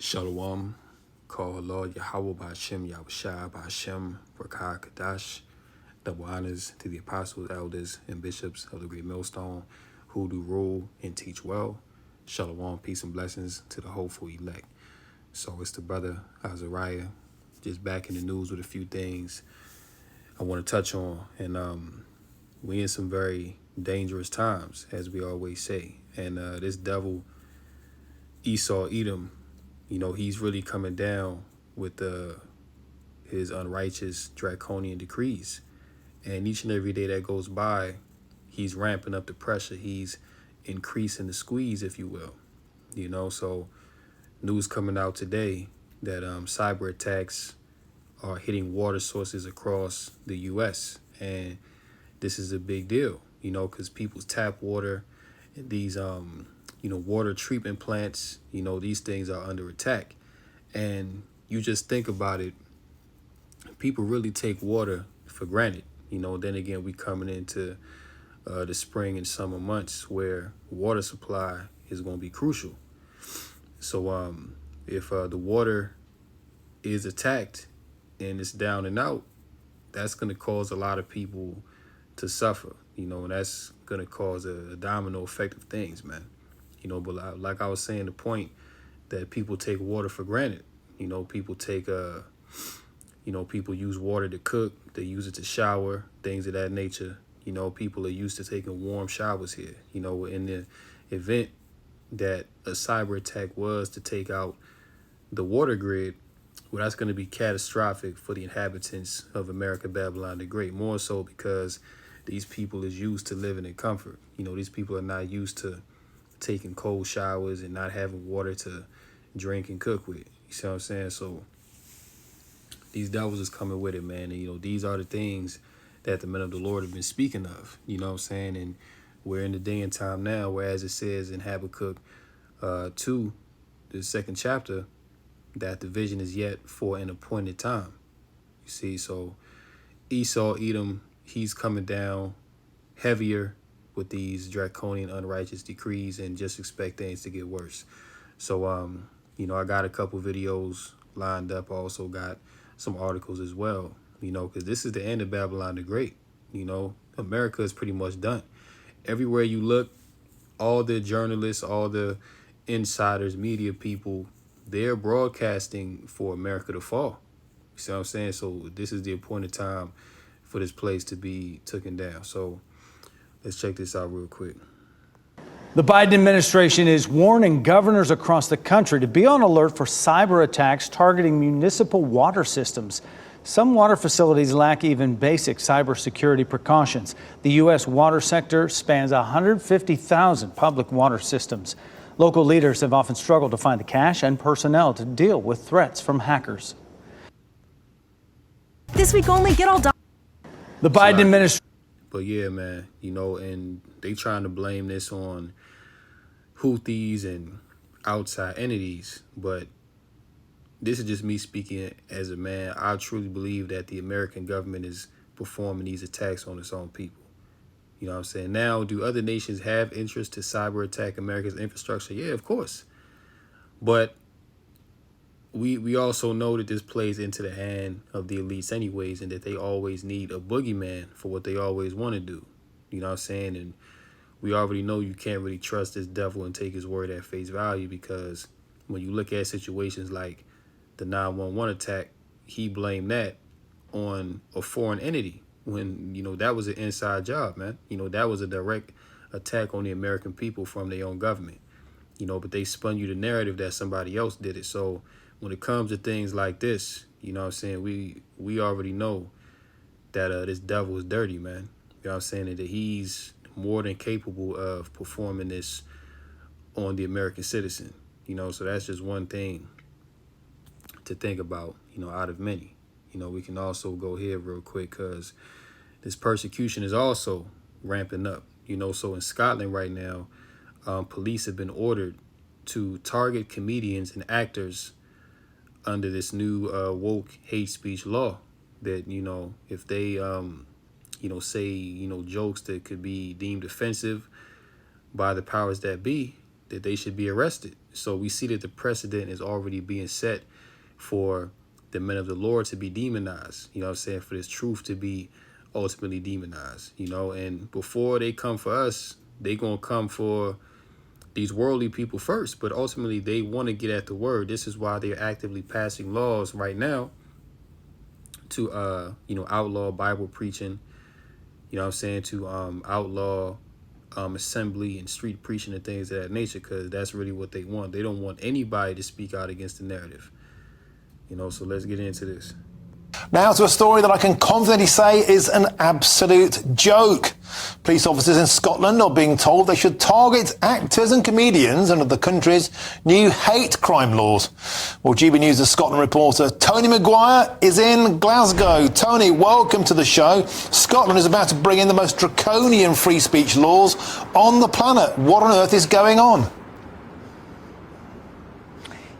Shalom, call Lord Yahweh Ba'Shem, Yahushua Ba'Shem, Rakah Kadash. Double honors to the apostles, elders, and bishops of the great millstone who do rule and teach well. Shalom, peace and blessings to the hopeful elect. So it's the brother Azariah, just back in the news with a few things I want to touch on. And we in some very dangerous times, as we always say. And this devil, Esau Edom, he's really coming down with his unrighteous draconian decrees. And each and every day that goes by, he's ramping up the pressure. He's increasing the squeeze, if you will. So news coming out today that cyber attacks are hitting water sources across the U.S. And this is a big deal, because people's tap water, these water treatment plants, these things are under attack. And you just think about it, people really take water for granted. Then again, we coming into the spring and summer months where water supply is going to be crucial. So if the water is attacked and it's down and out, that's going to cause a lot of people to suffer, and that's going to cause a domino effect of things, man. But like I was saying, the point that people take water for granted. People take people use water to cook, they use it to shower, things of that nature. People are used to taking warm showers here. In the event that a cyber attack was to take out the water grid, well, that's going to be catastrophic for the inhabitants of America, Babylon the Great, more so because these people is used to living in comfort. These people are not used to taking cold showers and not having water to drink and cook with. You see what I'm saying? So these devils is coming with it, man. And, these are the things that the men of the Lord have been speaking of. You know what I'm saying? And we're in the day and time now where, as it says in Habakkuk 2, the second chapter, that the vision is yet for an appointed time. You see, so Esau, Edom, he's coming down heavier with these draconian, unrighteous decrees, and just expect things to get worse. So, I got a couple videos lined up. I also got some articles as well, because this is the end of Babylon the Great. America is pretty much done. Everywhere you look, all the journalists, all the insiders, media people, they're broadcasting for America to fall. You see what I'm saying? So this is the appointed time for this place to be taken down. So let's check this out real quick. The Biden administration is warning governors across the country to be on alert for cyber attacks targeting municipal water systems. Some water facilities lack even basic cybersecurity precautions. The U.S. water sector spans 150,000 public water systems. Local leaders have often struggled to find the cash and personnel to deal with threats from hackers. This week only, get all done. The Biden administration. But yeah, man, and they trying to blame this on Houthis and outside entities. But this is just me speaking as a man. I truly believe that the American government is performing these attacks on its own people. You know what I'm saying? Now, do other nations have interest to cyber attack America's infrastructure? Yeah, of course. But we also know that this plays into the hand of the elites anyways, and that they always need a boogeyman for what they always want to do. You know what I'm saying? And we already know you can't really trust this devil and take his word at face value, because when you look at situations like the 911 attack, he blamed that on a foreign entity when, that was an inside job, man. That was a direct attack on the American people from their own government, but they spun you the narrative that somebody else did it. So when it comes to things like this, you know what I'm saying, we already know that this devil is dirty, man. You know what I'm saying, that he's more than capable of performing this on the American citizen. So that's just one thing to think about, out of many. We can also go here real quick, because this persecution is also ramping up. So in Scotland right now, police have been ordered to target comedians and actors under this new woke hate speech law that, if they, say, jokes that could be deemed offensive by the powers that be, that they should be arrested. So we see that the precedent is already being set for the men of the Lord to be demonized, you know what I'm saying, for this truth to be ultimately demonized, you know. And before they come for us, they gonna come for these worldly people first, but ultimately they want to get at the word. This is why they're actively passing laws right now to outlaw Bible preaching, you know what I'm saying, to outlaw assembly and street preaching and things of that nature, because that's really what they want. They don't want anybody to speak out against the narrative, you know. So let's get into this. Now to a story that I can confidently say is an absolute joke. Police officers in Scotland are being told they should target actors and comedians under the country's new hate crime laws. Well, GB News' Scotland reporter Tony Maguire is in Glasgow. Tony, welcome to the show. Scotland is about to bring in the most draconian free speech laws on the planet. What on earth is going on?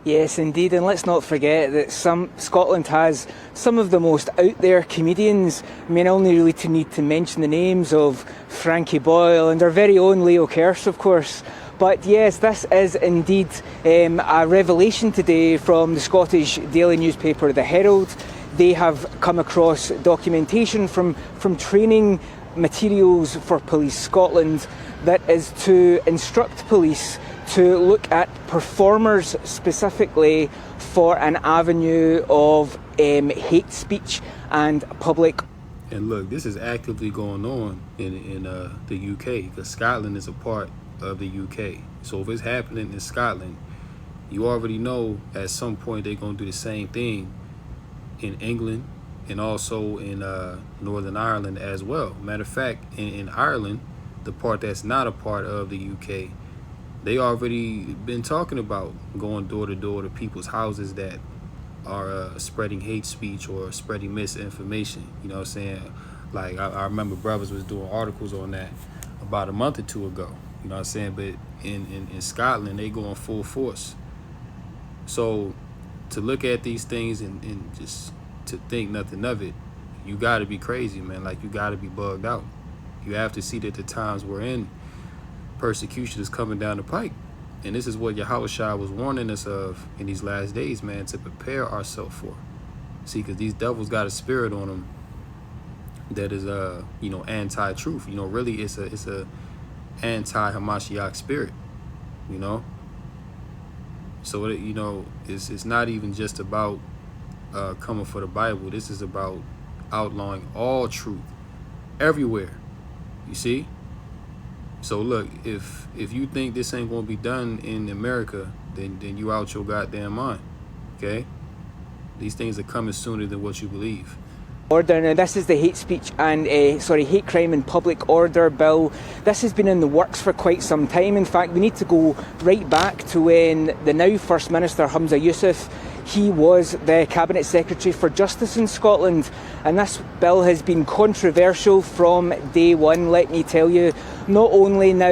Yes, indeed, and let's not forget that Scotland has some of the most out there comedians. I mean, I only really need to mention the names of Frankie Boyle and our very own Leo Kearse, of course. But yes, this is indeed a revelation today from the Scottish daily newspaper, The Herald. They have come across documentation from training materials for Police Scotland that is to instruct police to look at performers specifically for an avenue of hate speech and public. And look, this is actively going on in the UK, because Scotland is a part of the UK. So if it's happening in Scotland, you already know at some point they're going to do the same thing in England and also in Northern Ireland as well. Matter of fact, in Ireland, the part that's not a part of the UK, they already been talking about going door to door to people's houses that are spreading hate speech or spreading misinformation. You know what I'm saying? Like, I remember brothers was doing articles on that about a month or two ago. You know what I'm saying? But in Scotland, they go in full force. So to look at these things and just to think nothing of it, you got to be crazy, man. Like, you got to be bugged out. You have to see that the times we're in, persecution is coming down the pike. And this is what Yahushua was warning us of in these last days, man, to prepare ourselves for. See, because these devils got a spirit on them that is, anti-truth. You know, really, it's a anti-Hamashiach spirit, you know? So, it's not even just about coming for the Bible. This is about outlawing all truth everywhere, you see? So look, if you think this ain't gonna be done in America, then you out your goddamn mind, okay? These things are coming sooner than what you believe. Order. Now, this is the hate speech and hate crime and public order bill. This has been in the works for quite some time. In fact, we need to go right back to when the now First Minister Humza Yousaf, he was the Cabinet Secretary for Justice in Scotland, and this bill has been controversial from day one, let me tell you. Not only now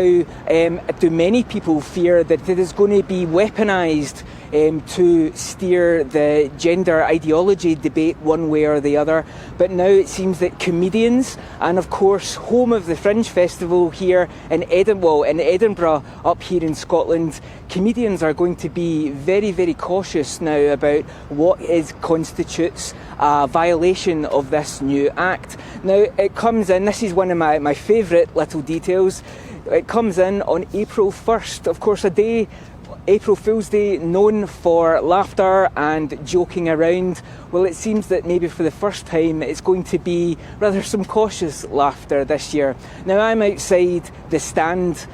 do many people fear that it is going to be weaponised to steer the gender ideology debate one way or the other, but now it seems that comedians, and of course home of the Fringe Festival here in Edinburgh up here in Scotland, comedians are going to be very, very cautious now about what constitutes a violation of this new act. Now it comes in, this is one of my favourite little details, it comes in on April 1st, of course a day, April Fool's Day, known for laughter and joking around. Well, it seems that maybe for the first time it's going to be rather some cautious laughter this year. Now, I'm outside the Stand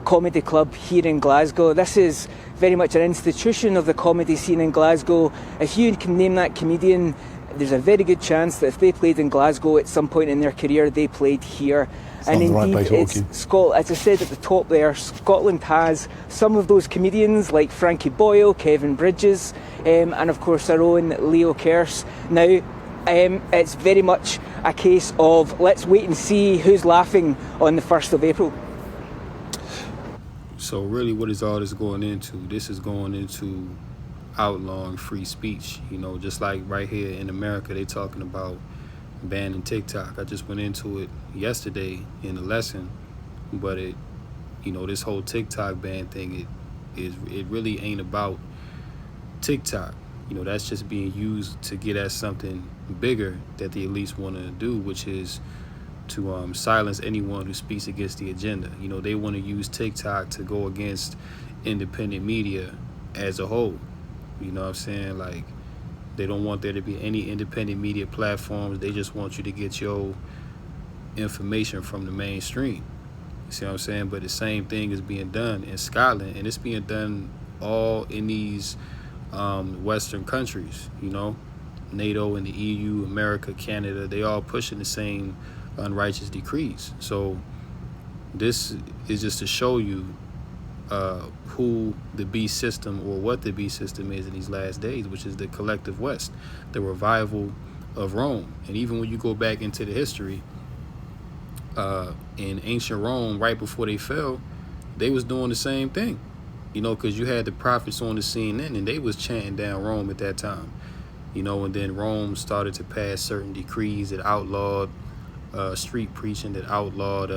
Comedy Club here in Glasgow. This is very much an institution of the comedy scene in Glasgow. If you can name that comedian, there's a very good chance that if they played in Glasgow at some point in their career, they played here. And indeed, as I said at the top there, Scotland has some of those comedians like Frankie Boyle, Kevin Bridges, and of course our own Leo Kearse. Now, it's very much a case of let's wait and see who's laughing on the 1st of April. So really, what is all this going into? This is going into outlawing free speech. You know, just like right here in America, they talking about banning TikTok. I just went into it yesterday in a lesson, but this whole TikTok ban thing, it really ain't about TikTok. You know, that's just being used to get at something bigger that the elites want to do, which is to silence anyone who speaks against the agenda. You know, they want to use TikTok to go against independent media as a whole. You know what I'm saying? Like, they don't want there to be any independent media platforms. They just want you to get your information from the mainstream. You see what I'm saying? But the same thing is being done in Scotland, and it's being done all in these Western countries. You know, NATO and the EU, America, Canada, they all pushing the same unrighteous decrees. So this is just to show you who the beast system, or what the beast system is in these last days, which is the collective West, the revival of Rome. And even when you go back into the history, in ancient Rome, right before they fell, they was doing the same thing, you know, because you had the prophets on the scene then, and they was chanting down Rome at that time, you know. And then Rome started to pass certain decrees that outlawed street preaching, that outlawed,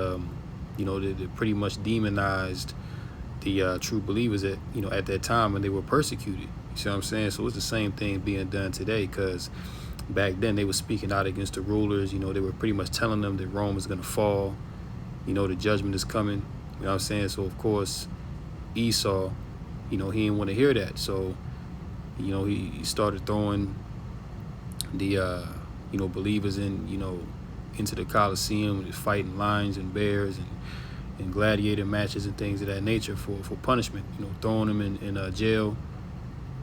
you know, that pretty much demonized the true believers at, you know, at that time, when they were persecuted. You see what I'm saying? So it's the same thing being done today, because back then they were speaking out against the rulers. You know, they were pretty much telling them that Rome is going to fall. You know, the judgment is coming. You know what I'm saying? So of course Esau, you know, he didn't want to hear that. So, you know, he started throwing the you know, believers in, you know, into the Colosseum, fighting lions and bears and gladiator matches and things of that nature for punishment. You know, throwing them in jail.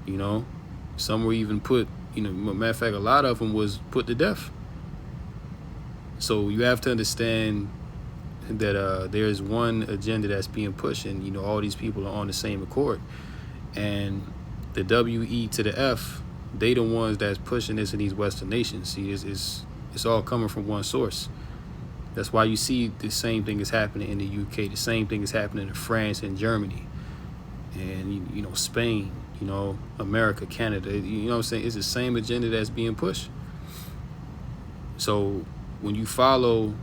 You know, some were even put, you know, matter of fact, a lot of them was put to death. So you have to understand that there's one agenda that's being pushed, and, you know, all these people are on the same accord. And the WE to the F, they the ones that's pushing this in these Western nations. See, it's all coming from one source. That's why you see the same thing is happening in the UK. The same thing is happening in France and Germany, and, you know, Spain, you know, America, Canada. You know what I'm saying? It's the same agenda that's being pushed. So when you follow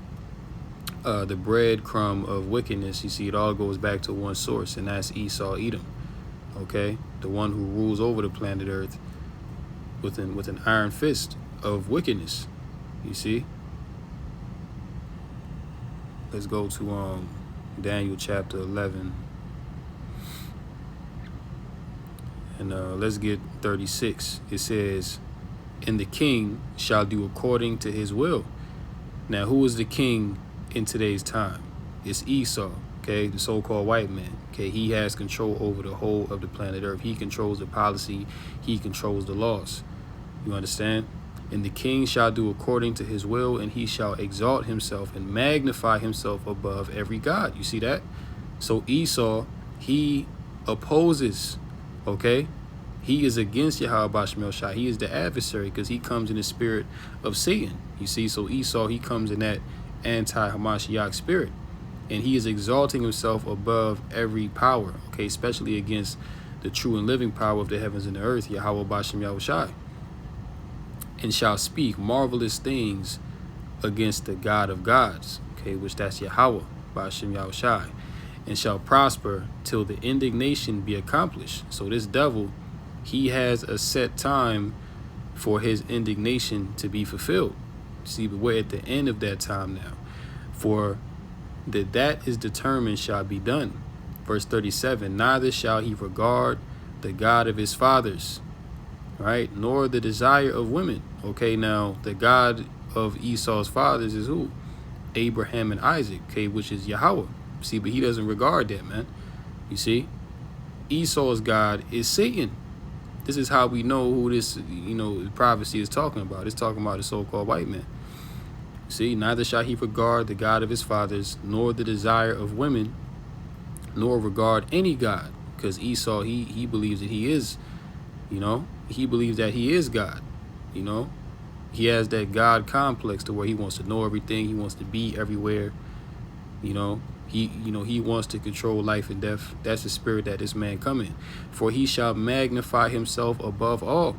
the breadcrumb of wickedness, you see it all goes back to one source, and that's Esau, Edom. Okay, the one who rules over the planet Earth with an iron fist of wickedness. You see. Let's go to Daniel chapter 11, and let's get 36. It says, "And the king shall do according to his will." Now, who is the king in today's time? It's Esau, okay, the so-called white man. Okay, he has control over the whole of the planet Earth. He controls the policy. He controls the laws. You understand? "And the king shall do according to his will, and he shall exalt himself and magnify himself above every god." You see that? So Esau, he opposes, okay? He is against Yahweh Shemel Shai. He is the adversary, because he comes in the spirit of Satan. You see, so Esau, he comes in that anti-Hamashiach spirit, and he is exalting himself above every power, okay, especially against the true and living power of the heavens and the earth, Yahweh Bashem Yahushai. "And shall speak marvelous things against the God of gods," okay, which that's Yahweh Bashem Yahushai, "and shall prosper till the indignation be accomplished." So this devil, he has a set time for his indignation to be fulfilled. See, but we're at the end of that time now. "For that is determined shall be done." Verse 37, "Neither shall he regard the God of his fathers," right, "nor the desire of women." Okay, now the God of Esau's fathers is who? Abraham and Isaac, okay, which is Yahweh. See, but he doesn't regard that, man. You see, Esau's God is Satan. This is how we know who this, you know, prophecy is talking about. It's talking about the so-called white man. See, "Neither shall he regard the God of his fathers, nor the desire of women, nor regard any God," because Esau, he believes that he is, you know, he believes that he is God. You know, he has that God complex to where he wants to know everything. He wants to be everywhere. You know, he wants to control life and death. That's the spirit that this man come in. "For he shall magnify himself above all,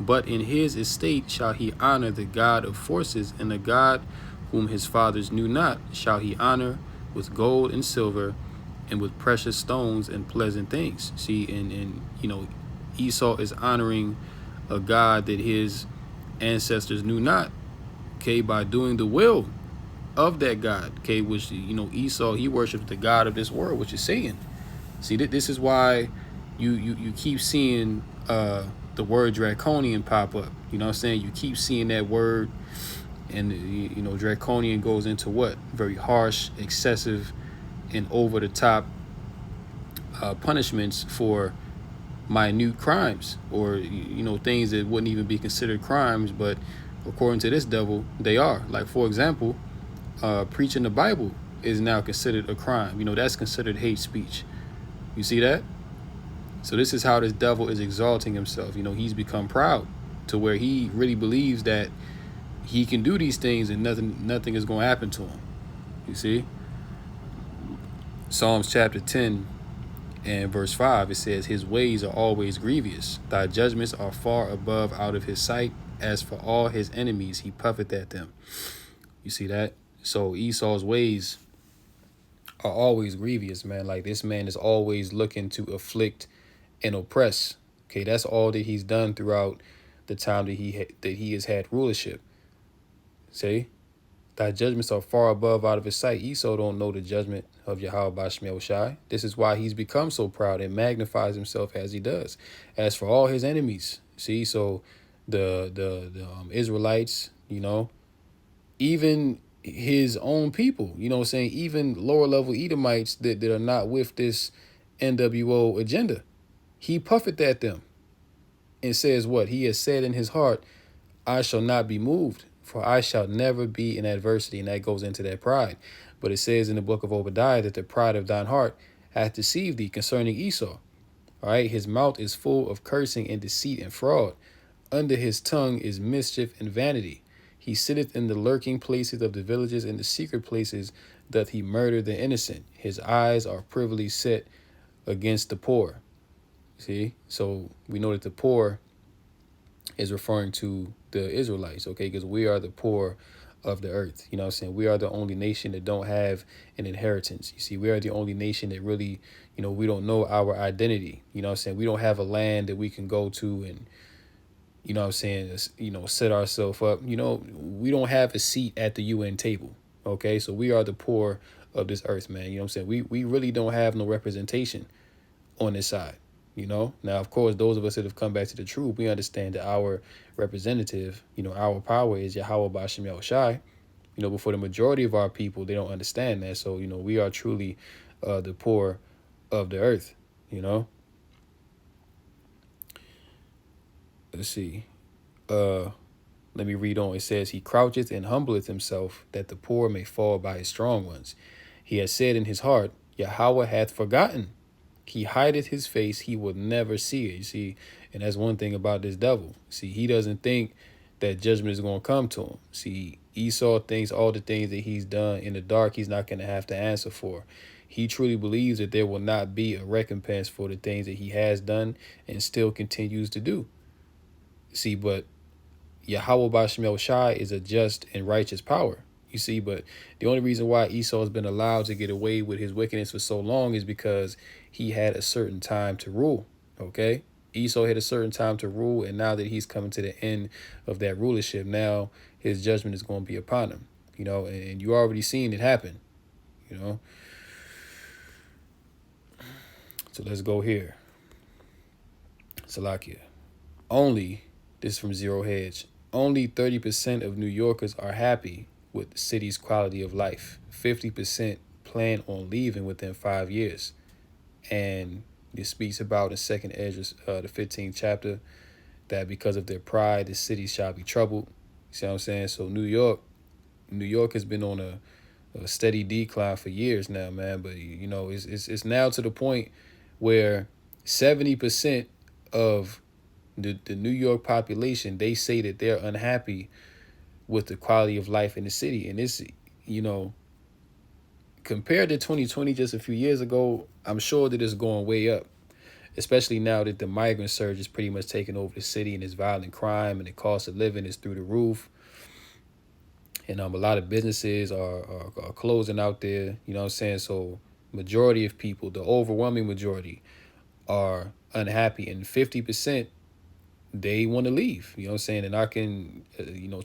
but in his estate shall he honor the God of forces, and the God whom his fathers knew not shall he honor with gold and silver, and with precious stones and pleasant things. See, and you know, Esau is honoring a God that his ancestors knew not, okay, by doing the will of that God, okay, which, you know, Esau, he worships the God of this world, which is Satan. See, this is why you keep seeing the word draconian pop up. You know what I'm saying? You keep seeing that word, and you know, draconian goes into what? Very harsh, excessive, and over the top punishments for minute crimes, or you know, things that wouldn't even be considered crimes, but according to this devil, they are. Like, for example, preaching the Bible is now considered a crime. You know, that's considered hate speech. You see that? So this is how this devil is exalting himself. You know, he's become proud to where he really believes that he can do these things and nothing is going to happen to him. You see? Psalms chapter 10 and verse 5, it says, his ways are always grievous. Thy judgments are far above out of his sight. As for all his enemies, he puffeth at them. You see that? So Esau's ways are always grievous, man. Like, this man is always looking to afflict and oppress. Okay, that's all that he's done throughout the time that he has had rulership. See? Thy judgments are far above out of his sight. Esau don't know the judgment of Yahweh Bashmel Shai. This is why he's become so proud and magnifies himself as he does. As for all his enemies, see, so the Israelites, you know, even his own people, you know what I'm saying, even lower level Edomites that are not with this NWO agenda, he puffeth at them and says what? He has said in his heart, I shall not be moved, for I shall never be in adversity. And that goes into that pride. But it says in the book of Obadiah that the pride of thine heart hath deceived thee concerning Esau. All right. His mouth is full of cursing and deceit and fraud. Under his tongue is mischief and vanity. He sitteth in the lurking places of the villages, in the secret places doth he murder the innocent. His eyes are privily set against the poor. See, so we know that the poor is referring to the Israelites, okay, because we are the poor of the earth. You know what I'm saying? We are the only nation that don't have an inheritance. You see, we are the only nation that really, you know, we don't know our identity. You know what I'm saying? We don't have a land that we can go to and, you know what I'm saying, you know, set ourselves up. You know, we don't have a seat at the UN table, okay? So we are the poor of this earth, man. You know what I'm saying? We really don't have no representation on this side. You know, now, of course, those of us that have come back to the truth, we understand that our representative, you know, our power is Yahweh Bashim Yahushai. You know, but for the majority of our people, they don't understand that. So, you know, we are truly the poor of the earth, you know. Let's see. Let me read on. It says, he croucheth and humbleth himself, that the poor may fall by his strong ones. He has said in his heart, Yahweh hath forgotten. He hideth his face, he will never see it. You see, and that's one thing about this devil. See, he doesn't think that judgment is going to come to him. See, Esau thinks all the things that he's done in the dark, he's not going to have to answer for. He truly believes that there will not be a recompense for the things that he has done and still continues to do. See, but Yahweh Bashmel Shai is a just and righteous power. You see, but the only reason why Esau has been allowed to get away with his wickedness for so long is because he had a certain time to rule. Okay, Esau had a certain time to rule, and now that he's coming to the end of that rulership, now his judgment is going to be upon him. You know, and you already seen it happen. You know, so let's go here. Salakia. Only, this is from Zero Hedge, only 30% of New Yorkers are happy with the city's quality of life. 50% plan on leaving within 5 years. And this speaks about in 2nd Ezra, the 15th chapter, that because of their pride, the city shall be troubled. You see what I'm saying? So New York has been on a steady decline for years now, man. But, you know, it's now to the point where 70% of the New York population, they say that they're unhappy with the quality of life in the city. And this, you know, compared to 2020, just a few years ago, I'm sure that it's going way up, especially now that the migrant surge is pretty much taking over the city and it's violent crime and the cost of living is through the roof. And a lot of businesses are closing out there, you know what I'm saying? So majority of people, the overwhelming majority, are unhappy, and 50% they want to leave. You know what I'm saying? And I can,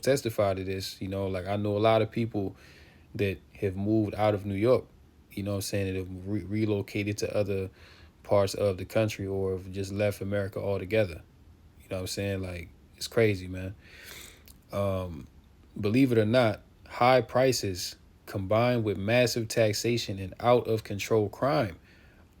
testify to this. Like I know a lot of people that have moved out of New York. You know what I'm saying? That have relocated to other parts of the country or have just left America altogether. You know what I'm saying? Like it's crazy, man. Believe it or not, high prices combined with massive taxation and out of control crime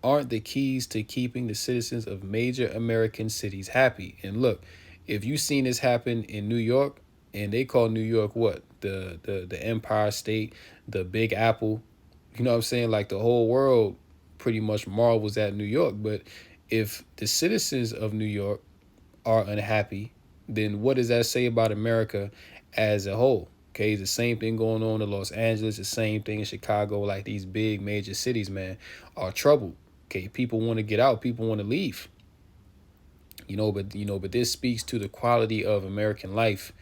aren't the keys to keeping the citizens of major American cities happy. And look, if you've seen this happen in New York, and they call New York what? The Empire State, the Big Apple. You know what I'm saying? Like the whole world pretty much marvels at New York. But if the citizens of New York are unhappy, then what does that say about America as a whole? Okay, it's the same thing going on in Los Angeles, the same thing in Chicago. Like these big major cities, man, are troubled. Okay, people want to get out, people want to leave. But this speaks to the quality of American life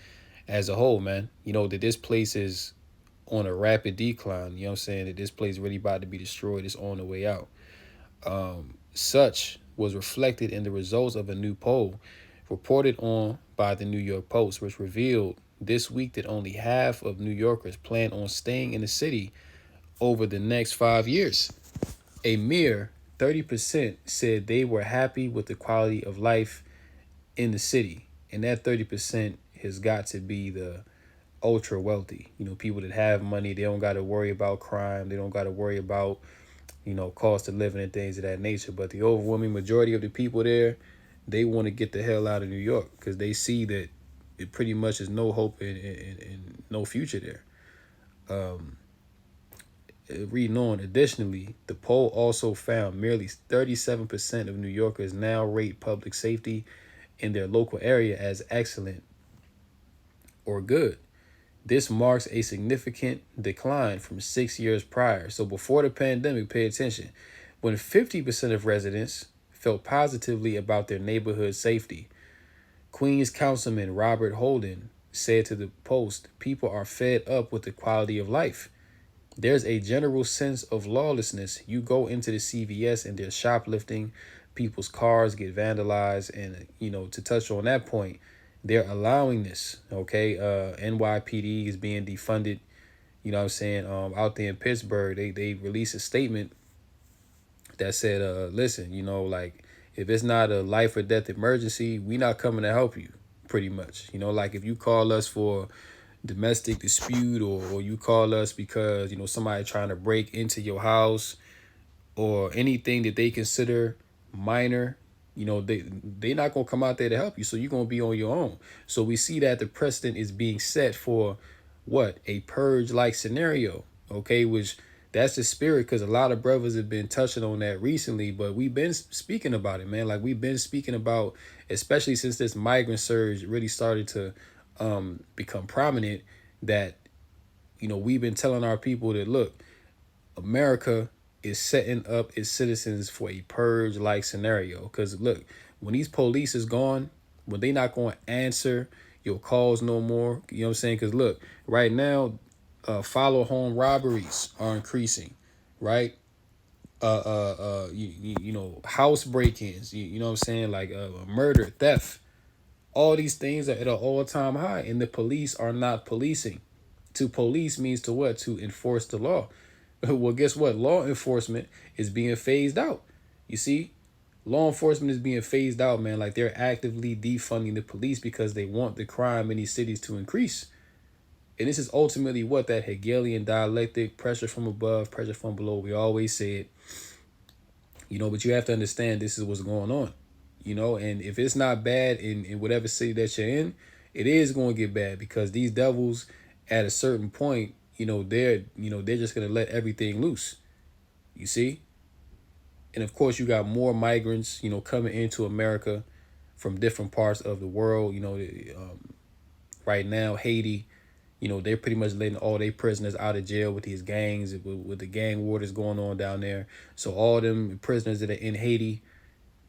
as a whole, man. That this place is on a rapid decline. You know what I'm saying? That this place really about to be destroyed. It's on the way out. Such was reflected in the results of a new poll reported on by the New York Post, which revealed this week that only half of New Yorkers plan on staying in the city over the next 5 years. A mere 30% said they were happy with the quality of life in the city. And that 30% has got to be the ultra wealthy. People that have money, they don't got to worry about crime. They don't got to worry about, cost of living and things of that nature. But the overwhelming majority of the people there, they want to get the hell out of New York because they see that it pretty much is no hope and no future there. Reading on, additionally, the poll also found merely 37% of New Yorkers now rate public safety in their local area as excellent or good. This marks a significant decline from 6 years prior. So before the pandemic, pay attention, when 50% of residents felt positively about their neighborhood safety. Queens Councilman Robert Holden said to the Post, people are fed up with the quality of life. There's a general sense of lawlessness. You go into the CVS and there's shoplifting, people's cars get vandalized. And, to touch on that point, they're allowing this, okay? NYPD is being defunded, you know what I'm saying? Out there in Pittsburgh, they released a statement that said, listen, like if it's not a life or death emergency, we not coming to help you, pretty much. Like if you call us for domestic dispute or you call us because, somebody trying to break into your house or anything that they consider minor, they not going to come out there to help you. So you're going to be on your own. So we see that the precedent is being set for what? A purge-like scenario, okay? Which that's the spirit because a lot of brothers have been touching on that recently, but we've been speaking about it, man. Like we've been speaking about, especially since this migrant surge really started to become prominent, that, we've been telling our people that, look, America is setting up its citizens for a purge-like scenario. Because, look, when these police is gone, when they not going to answer your calls no more, you know what I'm saying? Because, look, right now, follow home robberies are increasing, right? House break-ins, you know what I'm saying? Like murder, theft. All these things are at an all-time high, and the police are not policing. To police means to what? To enforce the law. Well, guess what? Law enforcement is being phased out. You see, law enforcement is being phased out, man. Like they're actively defunding the police because they want the crime in these cities to increase. And this is ultimately what that Hegelian dialectic, pressure from above, pressure from below. We always say it, but you have to understand this is what's going on, and if it's not bad in whatever city that you're in, it is going to get bad because these devils at a certain point, they're just going to let everything loose. You see? And of course, you got more migrants, coming into America from different parts of the world. Right now, Haiti, they're pretty much letting all their prisoners out of jail with these gangs, with the gang wars going on down there. So all them prisoners that are in Haiti,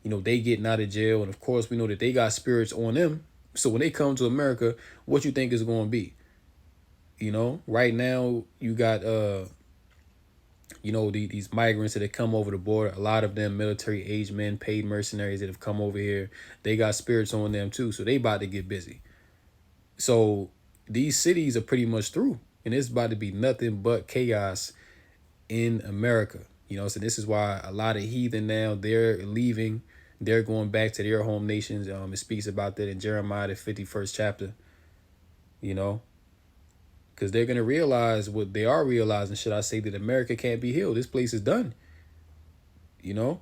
they getting out of jail. And of course, we know that they got spirits on them. So when they come to America, what you think is going to be? Right now, you got You know, these migrants that have come over the border, a lot of them military age men, paid mercenaries that have come over here, they got spirits on them too. So they about to get busy. So these cities are pretty much through. And it's about to be nothing but chaos in America. You know, so this is why a lot of heathen now, they're leaving. They're going back to their home nations. It speaks about that in Jeremiah, the 51st chapter. You know, because they're going to realize what they are realizing, should I say, that America can't be healed. This place is done. You know,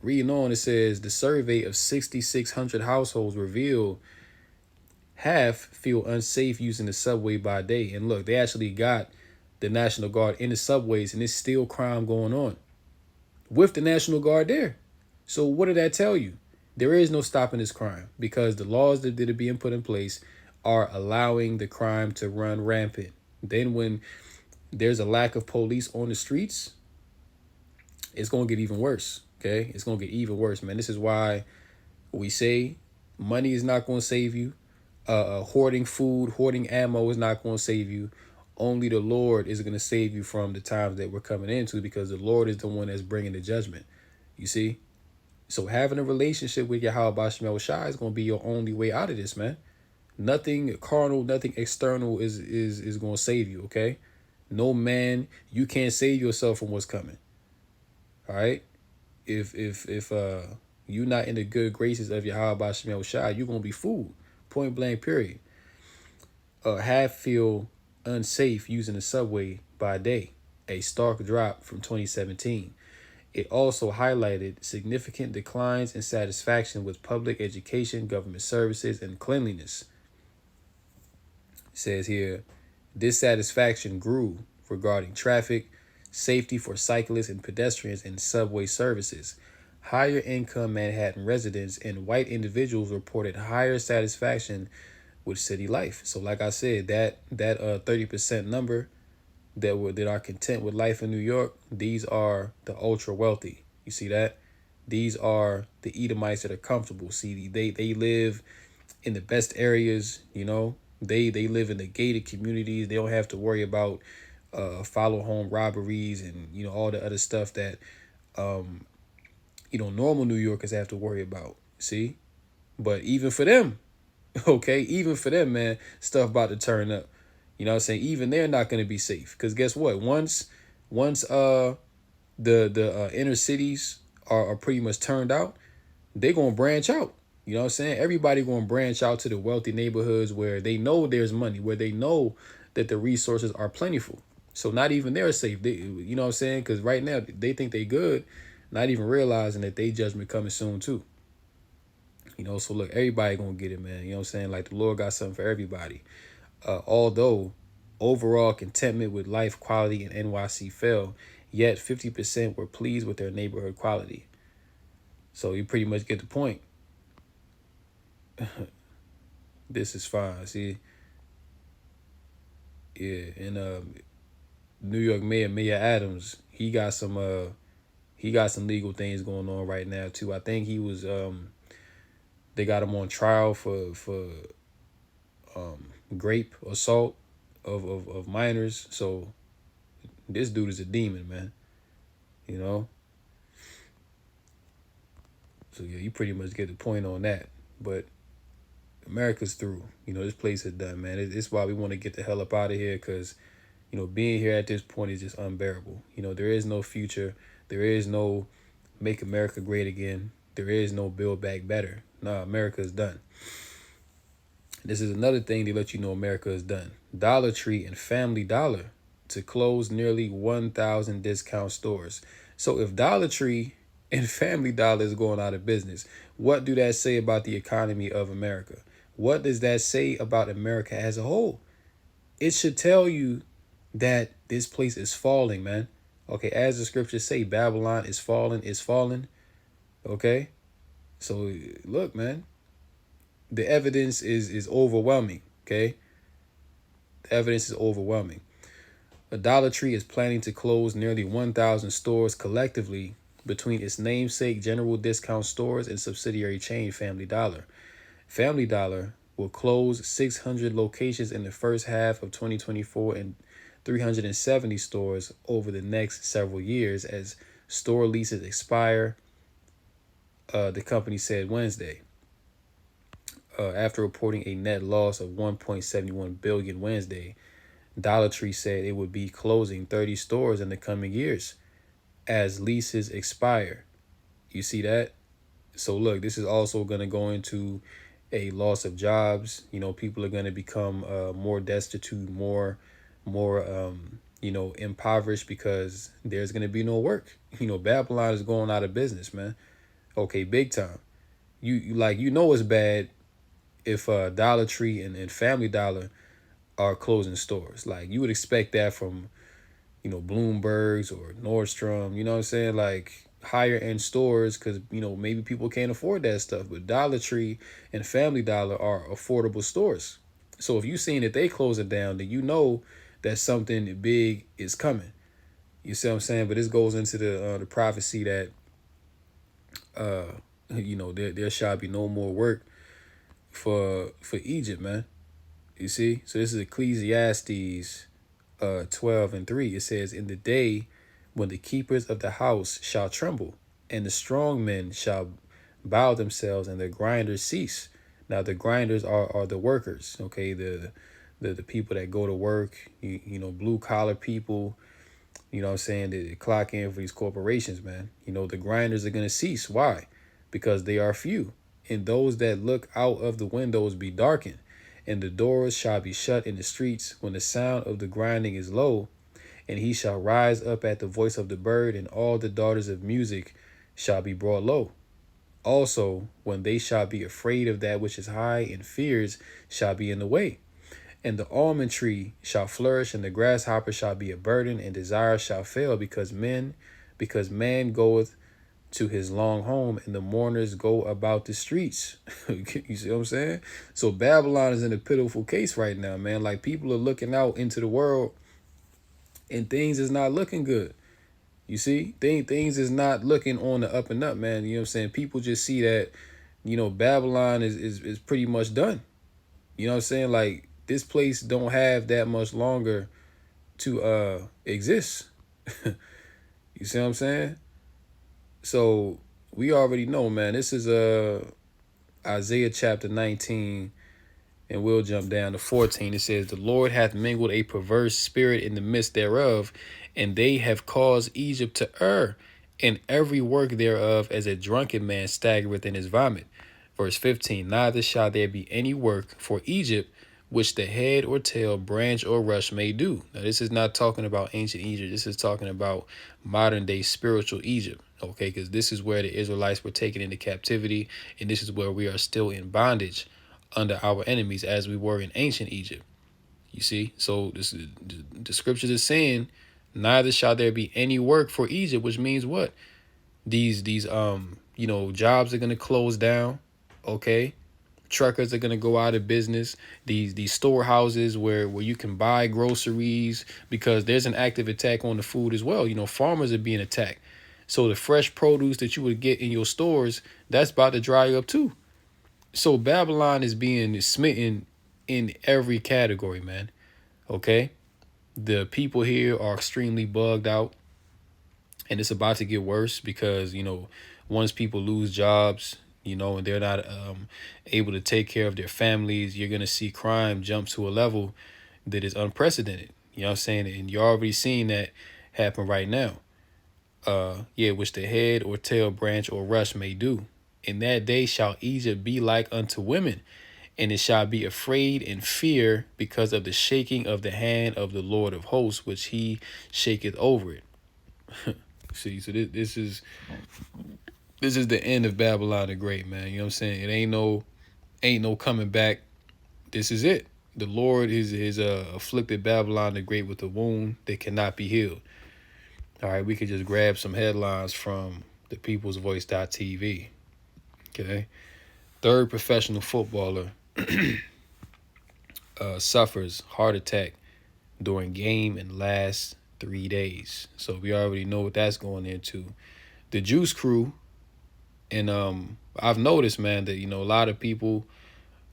reading on, it says the survey of 6,600 households revealed half feel unsafe using the subway by day. And look, they actually got the National Guard in the subways, and there's still crime going on with the National Guard there. So what did that tell you? There is no stopping this crime because the laws that are being put in place are allowing the crime to run rampant. Then when there's a lack of police on the streets, it's going to get even worse. Okay, it's going to get even worse, man. This is why we say money is not going to save you. Hoarding food, hoarding ammo is not going to save you. Only the Lord is going to save you from the times that we're coming into, because the Lord is the one that's bringing the judgment. You see? So having a relationship with Yahweh Basham Shai is going to be your only way out of this, man. Nothing carnal, nothing external is going to save you, okay? No man, you can't save yourself from what's coming. All right? If you're not in the good graces of Yahweh Basham Shai, you're going to be fooled. Point blank, period. Half feel unsafe using the subway by day, a stark drop from 2017. It also highlighted significant declines in satisfaction with public education, government services, and cleanliness. It says here, dissatisfaction grew regarding traffic, safety for cyclists and pedestrians, and subway services. Higher income Manhattan residents and white individuals reported higher satisfaction with city life. So like I said, that 30% number that are content with life in New York, these are the ultra wealthy. You see that? These are the Edomites that are comfortable. See, they live in the best areas, you know. They live in the gated communities. They don't have to worry about follow home robberies and, you know, all the other stuff that normal New Yorkers have to worry about. See? But even for them, okay, even for them, man, stuff about to turn up. You know what I'm saying? Even they're not going to be safe. Because guess what? Once the inner cities are pretty much turned out, they're going to branch out. You know what I'm saying? Everybody going to branch out to the wealthy neighborhoods where they know there's money, where they know that the resources are plentiful. So not even they're safe. They, you know what I'm saying? Because right now they think they good, not even realizing that they judgment coming soon too. You know, so look, everybody going to get it, man. You know what I'm saying? Like the Lord got something for everybody. Although overall contentment with life quality in NYC fell, yet 50% were pleased with their neighborhood quality. So you pretty much get the point. This is fine. See? Yeah, and New York Mayor Adams, he got some legal things going on right now too. I think he was they got him on trial for grape assault of minors. So this dude is a demon, man. You know? So yeah, you pretty much get the point on that. But America's through. You know, this place is done, man. It's why we want to get the hell up out of here, because, you know, being here at this point is just unbearable. You know, there is no future. There is no make America great again. There is no build back better. No, America is done. This is another thing to let you know America is done. Dollar Tree and Family Dollar to close nearly 1,000 discount stores. So if Dollar Tree and Family Dollar is going out of business, what do that say about the economy of America? What does that say about America as a whole? It should tell you that this place is falling, man. Okay, as the scriptures say, Babylon is falling. Okay? So look, man. The evidence is overwhelming, okay? The evidence is overwhelming. The Dollar Tree is planning to close nearly 1,000 stores collectively between its namesake general discount stores and subsidiary chain Family Dollar. Family Dollar will close 600 locations in the first half of 2024 and 370 stores over the next several years as store leases expire, the company said Wednesday. After reporting a net loss of $1.71 billion Wednesday, Dollar Tree said it would be closing 30 stores in the coming years as leases expire. You see that? So look, this is also going to go into a loss of jobs. People are going to become more destitute, more impoverished because there's going to be no work. Babylon is going out of business, man. Okay, big time. You it's bad if Dollar Tree and Family Dollar are closing stores. Like, you would expect that from Bloomberg's or Nordstrom, you know what I'm saying? Like, higher end stores, because maybe people can't afford that stuff. But Dollar Tree and Family Dollar are affordable stores. So if you seen that they close it down, then that something big is coming. You see what I'm saying? But this goes into the prophecy that there shall be no more work for Egypt, man. You see? So this is Ecclesiastes 12:3. It says, "In the day when the keepers of the house shall tremble, and the strong men shall bow themselves, and the grinders cease." Now the grinders are the workers, okay? The people that go to work, blue collar people, you know what I'm saying, they clock in for these corporations, man. The grinders are gonna cease. Why? Because they are few. And those that look out of the windows be darkened, and the doors shall be shut in the streets when the sound of the grinding is low. And he shall rise up at the voice of the bird, and all the daughters of music shall be brought low. Also, when they shall be afraid of that which is high, and fears shall be in the way. And the almond tree shall flourish, and the grasshopper shall be a burden, and desire shall fail, because man goeth to his long home, and the mourners go about the streets. You see what I'm saying? So Babylon is in a pitiful case right now, man. Like, people are looking out into the world, and things is not looking good. You see, things is not looking on the up and up, man. You know what I'm saying? People just see that, Babylon is pretty much done. You know what I'm saying? Like, this place don't have that much longer to exist. You see what I'm saying? So we already know, man. This is Isaiah chapter 19, and we'll jump down to 14. It says, "The Lord hath mingled a perverse spirit in the midst thereof, and they have caused Egypt to err, and every work thereof as a drunken man staggereth in his vomit." Verse 15, "Neither shall there be any work for Egypt, which the head or tail, branch or rush may do." Now, this is not talking about ancient Egypt. This is talking about modern day spiritual Egypt, okay? Because this is where the Israelites were taken into captivity, and this is where we are still in bondage under our enemies as we were in ancient Egypt. You see? So the scriptures is saying, neither shall there be any work for Egypt, which means what? These jobs are going to close down, okay? Truckers are going to go out of business. These storehouses where you can buy groceries, because there's an active attack on the food as well. Farmers are being attacked. So the fresh produce that you would get in your stores, that's about to dry up too. So Babylon is being smitten in every category, man. Okay? The people here are extremely bugged out, and it's about to get worse because, once people lose jobs, and they're not able to take care of their families, you're going to see crime jump to a level that is unprecedented. You know what I'm saying? And you're already seeing that happen right now. Which the head or tail, branch or rush may do. In that day shall Egypt be like unto women, and it shall be afraid and fear because of the shaking of the hand of the Lord of hosts, which he shaketh over it. See, so this is the end of Babylon the Great, man. You know what I'm saying? It ain't no coming back. This is it. The Lord is afflicted Babylon the Great with a wound that cannot be healed. All right, we could just grab some headlines from thepeoplesvoice.tv. Okay. Third professional footballer suffers heart attack during game in last 3 days. So we already know what that's going into. The Juice Crew, and I've noticed, man, that, a lot of people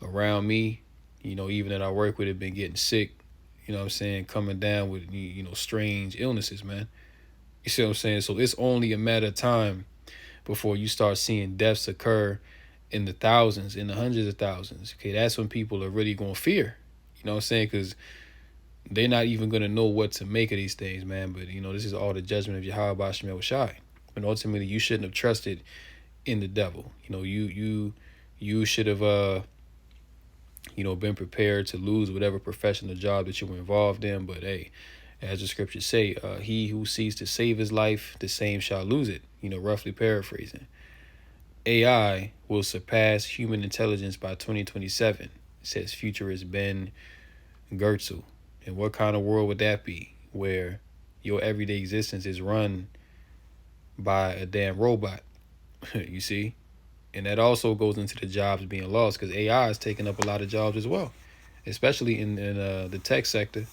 around me, even that I work with, have been getting sick, you know what I'm saying, coming down with, you know, strange illnesses, man. You see what I'm saying? So it's only a matter of time before you start seeing deaths occur in the thousands, in the hundreds of thousands. Okay, that's when people are really going to fear. You know what I'm saying? Because they're not even going to know what to make of these things, man. But, you know, this is all the judgment of Yahweh Ba'Shem Yahushai. And ultimately, you shouldn't have trusted in the devil. You know, you should have, you know, been prepared to lose whatever professional job that you were involved in. But, hey, as the scriptures say, he who seeks to save his life, the same shall lose it. You know, roughly paraphrasing. AI will surpass human intelligence by 2027, says futurist Ben Goertzel. And what kind of world would that be, where your everyday existence is run by a damn robot? You see? And that also goes into the jobs being lost, because AI is taking up a lot of jobs as well, especially in the tech sector.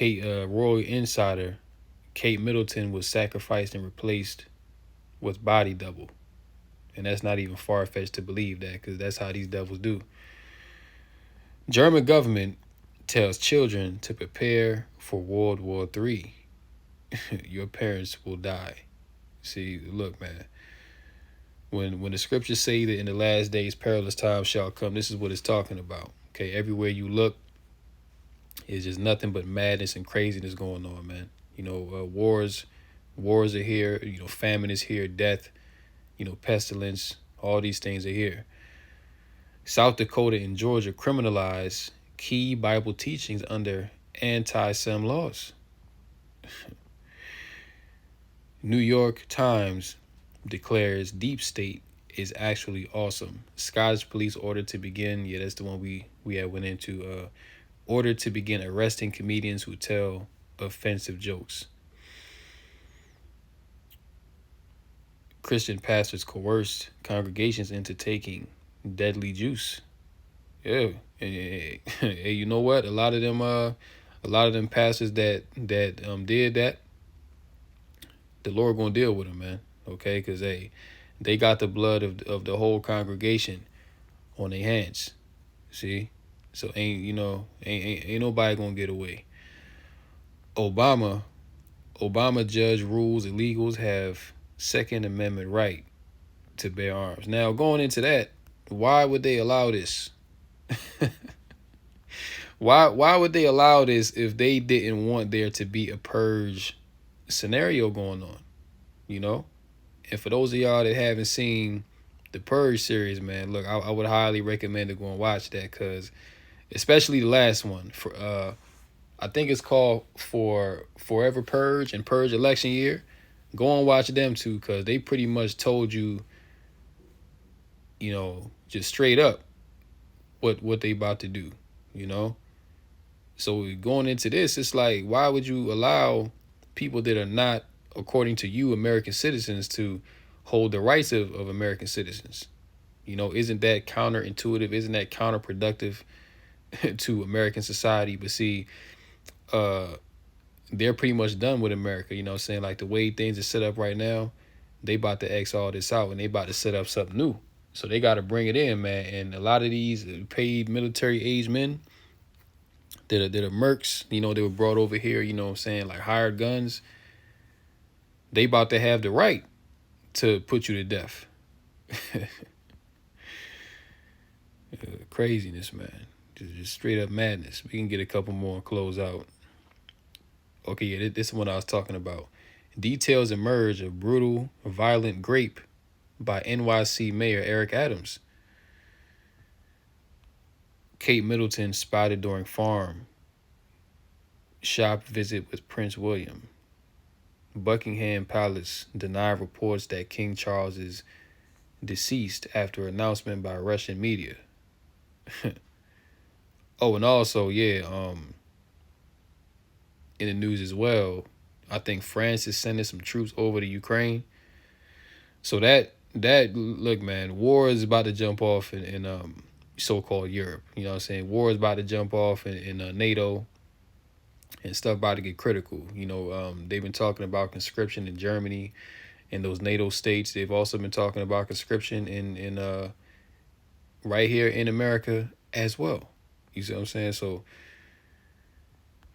Royal Insider Kate Middleton was sacrificed and replaced with body double. And that's not even far-fetched to believe that, because that's how these devils do. German government tells children to prepare for World War III. Your parents will die. See, look, man. When the scriptures say that in the last days perilous times shall come, this is what it's talking about. Okay, everywhere you look, it's just nothing but madness and craziness going on, man. You know, wars are here. You know, famine is here. Death, you know, pestilence. All these things are here. South Dakota and Georgia criminalize key Bible teachings under anti-Sem laws. New York Times declares deep state is actually awesome. Scottish police ordered to begin, yeah, that's the one we had went into, ordered to begin arresting comedians who tell offensive jokes. Christian pastors coerced congregations into taking deadly juice. Yeah. Hey, you know what? A lot of them pastors that did that, the Lord gonna deal with them, man. Okay, because they got the blood of the whole congregation on their hands. See, so ain't nobody gonna get away. Obama judge rules illegals have Second Amendment right to bear arms. Now, going into that, why would they allow this? Why would they allow this if they didn't want there to be a purge scenario going on? You know? And for those of y'all that haven't seen the Purge series, man, look, I would highly recommend to go and watch that, because especially the last one, for I think it's called For Forever Purge and Purge Election Year. Go and watch them too, because they pretty much told you, you know, just straight up what they about to do, you know? So going into this, it's like, why would you allow people that are not, according to you, American citizens, to hold the rights of American citizens? You know, isn't that counterintuitive? Isn't that counterproductive to American society? But see, they're pretty much done with America. You know what I'm saying? Like, the way things are set up right now, they about to X all this out, and they about to set up something new. So they got to bring it in, man. And a lot of these paid military age men that are mercs, you know, they were brought over here, you know what I'm saying, like hired guns, they about to have the right to put you to death. Craziness, man. Just straight up madness. We can get a couple more and close out. Okay, yeah, this is what I was talking about. Details emerge of brutal, violent grape by NYC Mayor Eric Adams. Kate Middleton spotted during farm shop visit with Prince William. Buckingham Palace denied reports that King Charles is deceased after announcement by Russian media. Oh, and also, yeah, in the news as well, I think France is sending some troops over to Ukraine. So that look, man, war is about to jump off in so-called Europe. You know what I'm saying? War is about to jump off in NATO, and stuff about to get critical. You know, they've been talking about conscription in Germany and those NATO states. They've also been talking about conscription in right here in America as well. You see what I'm saying? So,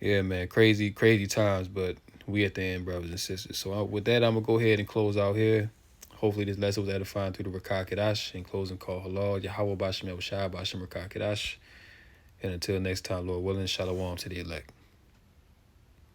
yeah, man, crazy times, but we at the end, brothers and sisters. So with that, I'm going to go ahead and close out here. Hopefully this lesson was edifying through the Rakah Kedash. In closing, call halal, Yahweh Bashem El Shai Bashem Rakah Kedash. And until next time, Lord willing, shalom to the elect.